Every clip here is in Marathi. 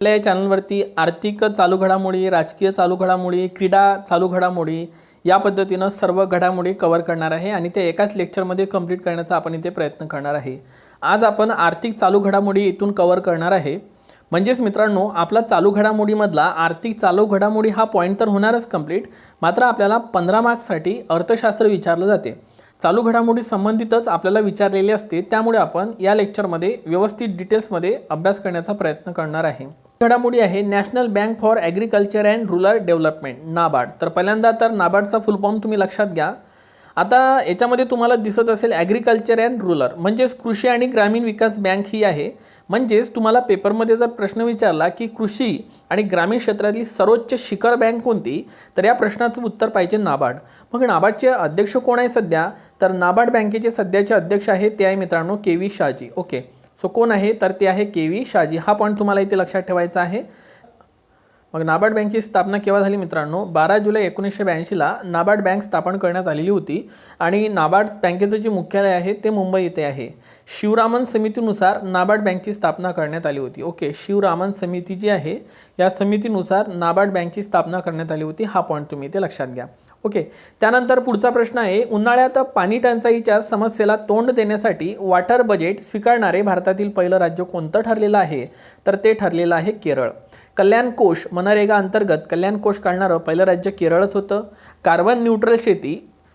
आपल्या या चॅनलवरती आर्थिक चालू घडामोडी, राजकीय चालू घडामोडी, क्रीडा चालू घडामोडी या पद्धतीनं सर्व घडामोडी कव्हर करणार आहे आणि ते एकाच लेक्चरमध्ये कंप्लीट करण्याचा आपण इथे प्रयत्न करणार आहे। आज आपण आर्थिक चालू घडामोडी इथून कव्हर करणार आहे। म्हणजेच मित्रांनो, आपला चालू घडामोडीमधला आर्थिक चालू घडामोडी हा पॉईंट तर होणारच कंप्लीट, मात्र आपल्याला 15 मार्क्ससाठी अर्थशास्त्र विचारलं जाते। चालू घडामोडी संबंधितच आपल्याला विचारलेले असते, त्यामुळे आपण या लेक्चरमध्ये व्यवस्थित डिटेल्समध्ये अभ्यास करण्याचा प्रयत्न करणार आहे। घडामोडी आहे national bank for agriculture and rural development, NABARD. तर पहिल्यांदा तर नाबार्डचा फुल फॉर्म तुम्ही लक्षात घ्या। आता याच्यामध्ये तुम्हाला दिसत असेल ॲग्रिकल्चर अँड रूरल म्हणजेच कृषी आणि ग्रामीण विकास बँक ही आहे। म्हणजेच तुम्हाला पेपरमध्ये जर प्रश्न विचारला की कृषी आणि ग्रामीण क्षेत्रातली सर्वोच्च शिखर बँक कोणती, तर या प्रश्नाचं उत्तर पाहिजे नाबार्ड। मग नाबार्डचे अध्यक्ष कोण आहे सध्या, तर नाबार्ड बँकेचे सध्याचे अध्यक्ष आहे ते आहे मित्रांनो के.व्ही. शहाजी। ओके, सो कोण आहे, तर ते आहे के.व्ही. शहाजी। हा पॉईंट तुम्हाला इथे लक्षात ठेवायचा आहे। मग नाबार्ड बँकेची स्थापना केव्हा झाली मित्रांनो, 12 जुलै 1982ला नाबार्ड बँक स्थापन करण्यात आलेली होती आणि नाबार्ड बँकेचं जे मुख्यालय आहे ते मुंबई येथे आहे। शिवरामन समितीनुसार नाबार्ड बँकची स्थापना करण्यात आली होती। ओके, शिवरामन समिती जी आहे या समितीनुसार नाबार्ड बँकची स्थापना करण्यात आली होती। हा पॉईंट तुम्ही इथे लक्षात घ्या। ओके, त्यानंतर पुढचा प्रश्न आहे, उन्हाळ्यात पाणी टंचाईच्या समस्येला तोंड देण्यासाठी वॉटर बजेट स्वीकारणारे भारतातील पहिलं राज्य कोणतं ठरलेलं आहे, तर ते ठरलेलं आहे केरळ। कल्याण कोश मनरेगा अंतर्गत कल्याण कोश काढणारं पहिलं राज्य केरळच होतं। कार्बन न्यूट्रल शेती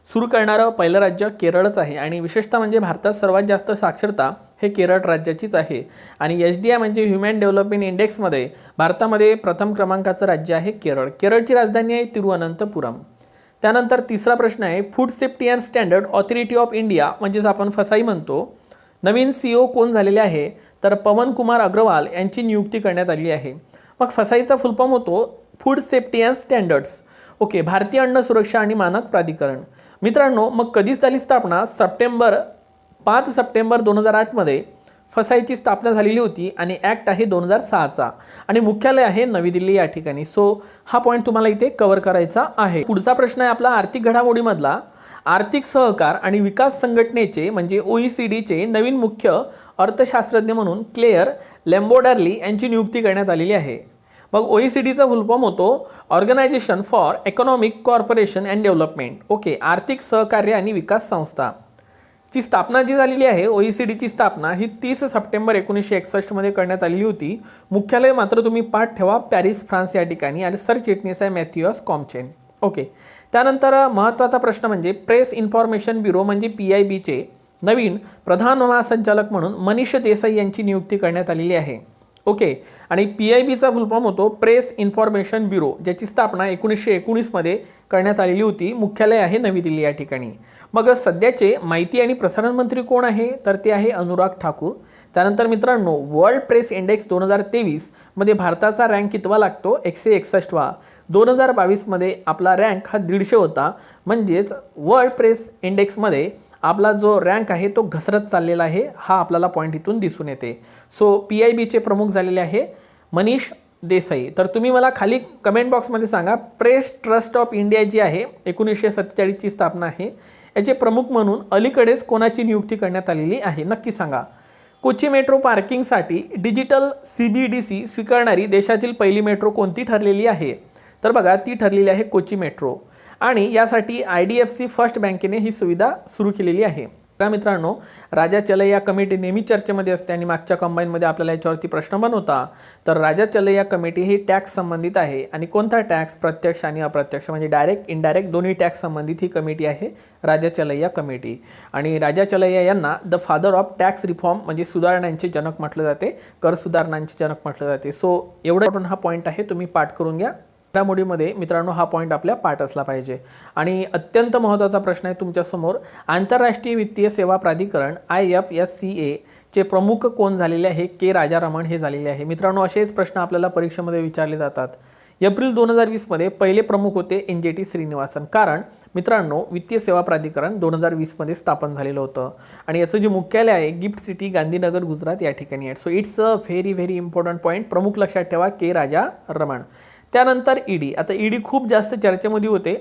सुरू करणारं पहिलं राज्य केरळच आहे आणि विशेषतः म्हणजे भारतात सर्वात जास्त साक्षरता हे केरळ राज्याचीच आहे। आणि एच.डी.आय. म्हणजे ह्युमन डेव्हलपमेंट इंडेक्समध्ये भारतामध्ये प्रथम क्रमांकाचं राज्य आहे केरळ। केरळची राजधानी आहे तिरुवनंतपुरम। त्यानंतर तिसरा प्रश्न आहे, food safety and standard authority of India म्हणजेच आपण फसाई म्हणतो, नवीन CEO कोण झालेले आहे, तर पवन कुमार अग्रवाल यांची नियुक्ती करण्यात आली आहे। मग फसाईचा फुल फॉर्म होतो food safety and standards. Okay, भारतीय अन्न सुरक्षा आणि मानक प्राधिकरण। मित्रांनो, मग कधी झाली स्थापना, 5 सप्टेंबर 2008 मध्ये फसाईची स्थापना झालेली होती आणि ॲक्ट आहे 2006चा आणि मुख्यालय आहे नवी दिल्ली या ठिकाणी। सो हा पॉईंट तुम्हाला इथे कव्हर करायचा आहे। पुढचा प्रश्न आहे आपला आर्थिक घडामोडीमधला, आर्थिक सहकार आणि विकास संघटनेचे म्हणजे OECDचे नवीन मुख्य अर्थशास्त्रज्ञ म्हणून क्लेअर लेम्बोर्डर्ली यांची नियुक्ती करण्यात आलेली आहे। मग OECDचा फुल फॉर्म होतो organisation for economic corporation and development. Okay, आर्थिक सहकार्य आणि विकास संस्था ची स्थापना जी झालेली आहे, OECDची स्थापना ही 30 सप्टेंबर 1961 मध्ये करण्यात आलेली होती। मुख्यालय मात्र तुम्ही पाठ ठेवा पॅरिस फ्रान्स या ठिकाणी आणि सरचिटणीस आहे मॅथ्यूअस कॉम्चेन। ओके, त्यानंतर महत्त्वाचा प्रश्न म्हणजे प्रेस इन्फॉर्मेशन ब्युरो म्हणजे PIBचे नवीन प्रधान महासंचालक म्हणून मनीष देसाई यांची नियुक्ती करण्यात आलेली आहे। ओके, आणि PIBचा फुल फॉर्म होतो प्रेस इन्फॉर्मेशन ब्युरो, ज्याची स्थापना 1919 मध्ये करण्यात आलेली होती। मुख्यालय आहे नवी दिल्ली या ठिकाणी। मग सध्याचे माहिती आणि प्रसारण मंत्री कोण आहे, तर ते आहे अनुराग ठाकूर। त्यानंतर मित्रांनो, वर्ल्ड प्रेस इंडेक्स 2023 मध्ये भारताचा रँक कितवा लागतो, 161वा। 2022 मध्ये आपला रँक हा 150 होता। म्हणजेच वर्ल्ड प्रेस इंडेक्समध्ये आपला जो रँक आहे तो घसरत चाललेला आहे, हा आपल्याला पॉईंट इथून दिसून येते। सो PIBचे प्रमुख झालेले आहे मनीष देसाई। तर तुम्ही मला खाली कमेंट बॉक्समध्ये सांगा, प्रेस ट्रस्ट ऑफ इंडिया जी आहे 1947ची स्थापना आहे, याचे प्रमुख म्हणून अलीकडेच कोणाची नियुक्ती करण्यात आलेली आहे, नक्की सांगा। कोची मेट्रो पार्किंगसाठी डिजिटल CBDC स्वीकारणारी देशातील पहिली मेट्रो कोणती ठरलेली आहे, तर बघा ती ठरलेली आहे कोची मेट्रो आणि यासाठी IDFC फर्स्ट बँकेने ही सुविधा सुरू केलेली आहे। का मित्रांनो, राजा चलैया कमिटी नेहमी चर्चेमध्ये असते आणि मागच्या कंबाईनमध्ये आपल्याला याच्यावरती प्रश्न पण होता। तर राजा चलैया कमिटी ही टॅक्स संबंधित आहे आणि कोणता टॅक्स, प्रत्यक्ष आणि अप्रत्यक्ष म्हणजे डायरेक्ट इनडायरेक्ट दोन्ही टॅक्स संबंधित ही कमिटी आहे राजा चलैया कमिटी। आणि राजा चलैया यांना the father of tax reform म्हणजे सुधारणांचे जनक म्हटलं जाते, कर सुधारणांचे जनक म्हटलं जाते। सो एवढा हा पॉईंट आहे, तुम्ही पाठ करून घ्या। घडामोडीमध्ये मित्रांनो हा पॉईंट आपल्या पाठ असला पाहिजे। आणि अत्यंत महत्त्वाचा प्रश्न आहे तुमच्यासमोर, आंतरराष्ट्रीय वित्तीय सेवा प्राधिकरण IFSCA चे प्रमुख कोण झालेले आहे, के राजारमण हे झालेले आहे। मित्रांनो, असेच प्रश्न आपल्याला परीक्षेमध्ये विचारले जातात। एप्रिल 2020 मध्ये पहिले प्रमुख होते NJT श्रीनिवासन। कारण मित्रांनो, वित्तीय सेवा प्राधिकरण 2020 मध्ये स्थापन झालेलं होतं आणि याचं जे मुख्यालय आहे गिफ्ट सिटी गांधीनगर गुजरात या ठिकाणी आहे। So it's a very important point, प्रमुख लक्षात ठेवा के राजारमण। त्यानंतर ED, आता ED खूप जास्त चर्चेमध्ये होते।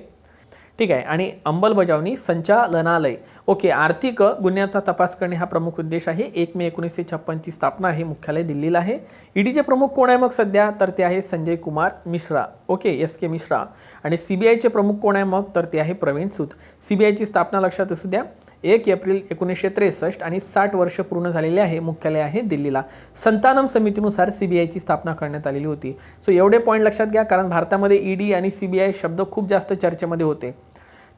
ठीक आहे. आणि अंमलबजावणी संचालनालय. ओके, आर्थिक गुन्ह्याचा तपास करणे हा प्रमुख उद्देश आहे. 1 मे 1956ची स्थापना आहे. मुख्यालय दिल्लीला आहे. ईडीचे प्रमुख कोण आहे मग सध्या, तर ते आहे संजय कुमार मिश्रा. Okay, SK Mishra. आणि CBIचे प्रमुख कोण आहे मग, तर ते आहे प्रवीण सूद. CBIची स्थापना लक्षात असू द्या 1 एप्रिल 1963 आणि 60 वर्ष पूर्ण झालेले आहे. मुख्यालय आहे दिल्लीला. संतानम समितीनुसार CBIची स्थापना करण्यात आलेली होती. सो एवढे पॉईंट लक्षात घ्या, कारण भारतामध्ये ED आणि CBI शब्द खूप जास्त चर्चेमध्ये होते.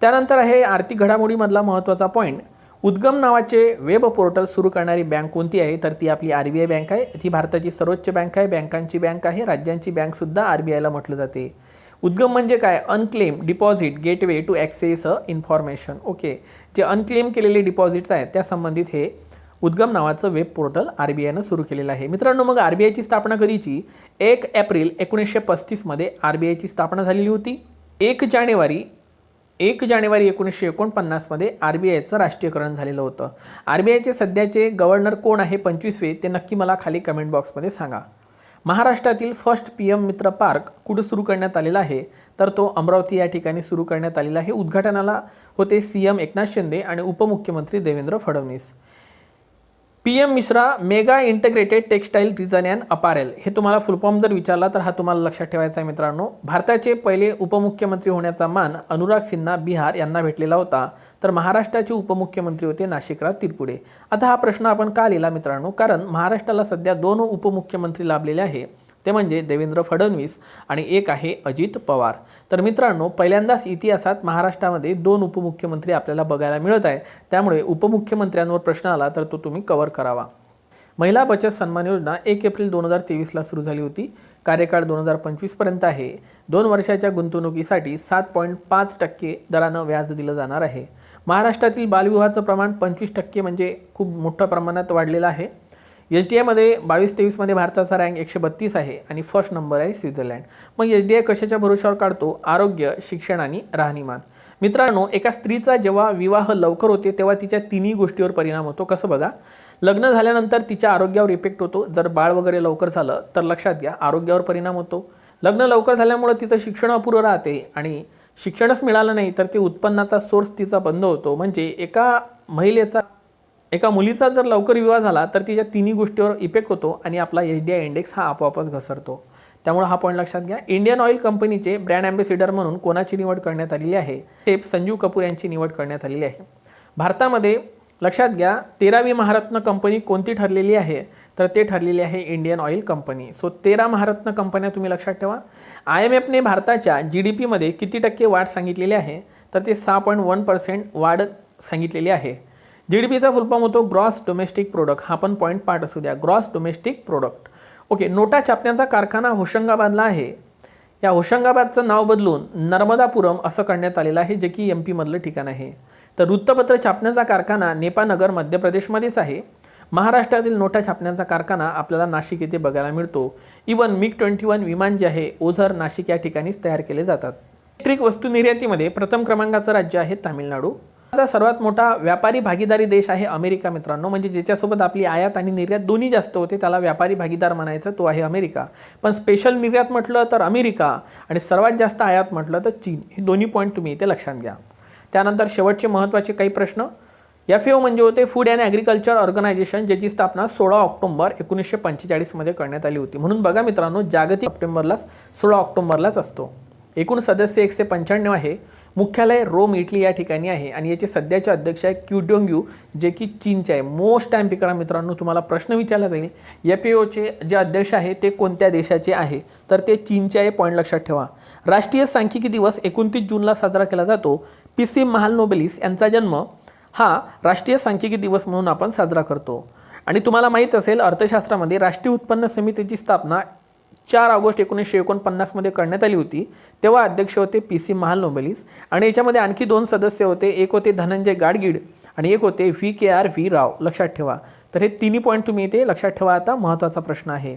त्यानंतर आहे आर्थिक घडामोडीमधला महत्त्वाचा पॉईंट, उद्गम नावाचे वेब पोर्टल सुरू करणारी बँक कोणती आहे, तर ती आपली RBI बँक आहे. ती भारताची सर्वोच्च बँक आहे, बँकांची बँक आहे. राज्यांची बँकसुद्धा RBIला म्हटलं जाते. उद्गम म्हणजे काय, unclaimed deposit gateway to access information. Okay, जे अनक्लेम केलेले डिपॉझिट्स आहेत त्या संबंधित हे उद्गम नावाचं वेब पोर्टल RBIनं सुरू केलेलं आहे. मित्रांनो, मग RBIची स्थापना कधीची, 1 एप्रिल 1935मध्ये RBIची स्थापना झालेली होती. 1 जानेवारी 1949मध्ये RBIचं राष्ट्रीयकरण झालेलं होतं. RBIचे सध्याचे गव्हर्नर कोण आहे 25वे, ते नक्की मला खाली कमेंट बॉक्समध्ये सांगा. महाराष्ट्रातील फर्स्ट PM मित्र पार्क कुठं सुरू करण्यात आलेला आहे, तर तो अमरावती या ठिकाणी सुरू करण्यात आलेला आहे. उद्घाटनाला होते CM एकनाथ शिंदे आणि उपमुख्यमंत्री Devendra Fadnavis. PM Mishra mega integrated textile design and apparel. हे तुम्हाला फुल फॉर्म जर विचारला तर हा तुम्हाला लक्षात ठेवायचा आहे मित्रांनो. भारताचे पहिले उपमुख्यमंत्री होण्याचा मान अनुराग सिन्हा बिहार यांना भेटलेला होता. तर महाराष्ट्राचे उपमुख्यमंत्री होते नाशिकराव तिरपुडे. आता हा प्रश्न आपण का लिहिला मित्रांनो, कारण महाराष्ट्राला सध्या 2 उपमुख्यमंत्री लाभलेले आहे, ते म्हणजे देवेंद्र फडणवीस आणि एक आहे अजित पवार. तर मित्रांनो, पहिल्यांदाच इतिहासात महाराष्ट्रामध्ये 2 उपमुख्यमंत्री आपल्याला बघायला मिळत आहे. त्यामुळे उपमुख्यमंत्र्यांवर प्रश्न आला तर तो तुम्ही कव्हर करावा. महिला बचत सन्मान योजना 1 एप्रिल 2023ला सुरू झाली होती. कार्यकाळ 2025पर्यंत आहे. 2 वर्षाच्या गुंतवणुकीसाठी 7.5% दरानं व्याज दिलं जाणार आहे. महाराष्ट्रातील बालविवाहाचं प्रमाण 25% म्हणजे खूप मोठ्या प्रमाणात वाढलेलं आहे. SDIमध्ये 22-23मध्ये भारताचा रँक 132 आहे आणि फर्स्ट नंबर आहे स्वित्झर्लंड. मग SDI कशाच्या भरोशावर काढतो, आरोग्य, शिक्षण आणि राहणीमान. मित्रांनो, एका स्त्रीचा जेव्हा विवाह लवकर होते तेव्हा तिच्या तिन्ही गोष्टीवर परिणाम होतो. कसं बघा, लग्न झाल्यानंतर तिच्या आरोग्यावर इफेक्ट होतो. जर बाळ वगैरे लवकर झालं तर लक्षात घ्या आरोग्यावर परिणाम होतो. लग्न लवकर झाल्यामुळे तिचं शिक्षण अपुरं राहते आणि शिक्षणच मिळालं नाही तर ते उत्पन्नाचा सोर्स तिचा बंद होतो. म्हणजे एका मुलीचा जर लवकर विवाह झाला तर तिच्या तिन्ही गोष्टीवर इफेक्ट होतो आणि आपला SDI इंडेक्स हा आपोआपच घसरतो. त्यामुळे हा पॉईंट लक्षात घ्या. इंडियन ऑइल कंपनीचे ब्रँड ॲम्बेसिडर म्हणून कोणाची निवड करण्यात आलेली आहे, शेफ संजीव कपूर यांची निवड करण्यात आलेली आहे. भारतामध्ये लक्षात घ्या 13वी महारत्न कंपनी कोणती ठरलेली आहे, तर ते ठरलेली आहे इंडियन ऑइल कंपनी. सो 13 महारत्न कंपन्या तुम्ही लक्षात ठेवा. IMFने भारताच्या GDPमध्ये किती टक्के वाढ सांगितलेली आहे, तर ते 6.1% वाढ सांगितलेली आहे. GDPचा फुल फॉर्म होतो ग्रॉस डोमेस्टिक प्रोडक्ट. हा पण पॉईंट पार्ट असू द्या, ग्रॉस डोमेस्टिक प्रोडक्ट. ओके, नोटा छापण्याचा कारखाना होशंगाबादला आहे. या होशंगाबादचं नाव बदलून नर्मदापुरम असं करण्यात आलेलं आहे, जे की MP मधलं ठिकाण आहे. तर वृत्तपत्र छापण्याचा कारखाना नेपानगर मध्य प्रदेशमध्येच आहे. महाराष्ट्रातील नोटा छापण्याचा कारखाना आपल्याला नाशिक येथे बघायला मिळतो. इवन MiG-21 विमान जे आहे ओझर नाशिक या ठिकाणीच तयार केले जातात. इलेक्ट्रिक वस्तू निर्यातीमध्ये प्रथम क्रमांकाचं राज्य आहे तामिळनाडू. सर्वात मोठा व्यापारी भागीदारी देश आहे अमेरिका मित्रांनो. म्हणजे ज्याच्यासोबत आपली आयात आणि निर्यात दोन्ही जास्त होते त्याला व्यापारी भागीदार म्हणायचं, तो आहे अमेरिका. पण स्पेशल निर्यात म्हटलं तर अमेरिका आणि सर्वात जास्त आयात म्हटलं तर चीन. हे दोन्ही पॉईंट तुम्ही इथे लक्षात घ्या. त्यानंतर शेवटचे महत्त्वाचे काही प्रश्न. FAO म्हणजे होते फूड अँड ॲग्रिकल्चर ऑर्गनायझेशन, ज्याची स्थापना 16 ऑक्टोबर 1945मध्ये करण्यात आली होती. म्हणून बघा मित्रांनो, जागतिक 16 ऑक्टोबरलाच असतो. एकूण सदस्य 195 आहे. मुख्यालय रोम इटली या ठिकाणी आहे आणि याचे सध्याचे अध्यक्ष आहे क्युडोंग्यू, जे की चीनचे आहे. मोस्ट टाइम पिकरा मित्रांनो, तुम्हाला प्रश्न विचारला जाईल FAOचे जे अध्यक्ष आहे ते कोणत्या देशाचे आहे, तर ते चीनचे आहे. पॉईंट लक्षात ठेवा. राष्ट्रीय सांख्यिकी दिवस 29 जूनला साजरा केला जातो. PC महालनोबिस यांचा जन्म हा राष्ट्रीय सांख्यिकी दिवस म्हणून आपण साजरा करतो. आणि तुम्हाला माहीत असेल अर्थशास्त्रामध्ये राष्ट्रीय उत्पन्न समितीची स्थापना 4 ऑगस्ट 1949मध्ये करण्यात आली होती. तेव्हा अध्यक्ष होते PC महालनोबिस आणि याच्यामध्ये आणखी 2 सदस्य होते. एक होते धनंजय गाडगीळ आणि एक होते VKR राव. लक्षात ठेवा. तर हे तिन्ही पॉईंट तुम्ही इथे लक्षात ठेवा. आता महत्त्वाचा प्रश्न आहे.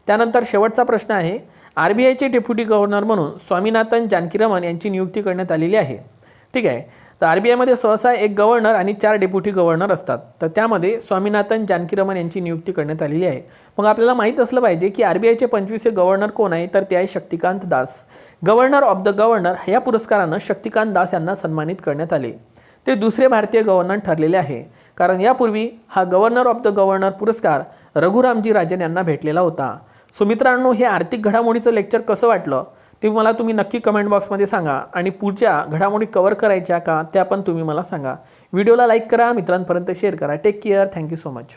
त्यानंतर शेवटचा प्रश्न आहे, RBIचे डेप्युटी गव्हर्नर म्हणून स्वामीनाथन जानकीरमन यांची नियुक्ती करण्यात आलेली आहे. ठीक आहे. तर RBIमध्ये सहसा एक गव्हर्नर आणि 4 डेप्युटी गव्हर्नर असतात. तर त्यामध्ये स्वामीनाथन जानकीरमन यांची नियुक्ती करण्यात आलेली आहे. मग आपल्याला माहीत असलं पाहिजे की RBIचे 25वे गव्हर्नर कोण आहे, तर ते आहे Shaktikanta Das. Governor of the governor या पुरस्कारानं शक्तिकांत दास यांना सन्मानित करण्यात आले. ते दुसरे भारतीय गव्हर्नर ठरलेले आहे, कारण यापूर्वी हा गव्हर्नर ऑफ द गव्हर्नर पुरस्कार रघुरामजी राजन यांना भेटलेला होता. सो मित्रांनो, हे आर्थिक घडामोडीचं लेक्चर कसं वाटलं ते मला तुम्ही नक्की कमेंट बॉक्समध्ये सांगा, आणि पुढच्या घडामोडी कव्हर करायच्या का त्या पण तुम्ही मला सांगा. व्हिडिओला लाईक करा, मित्रांपर्यंत शेअर करा. Take care. Thank you so much.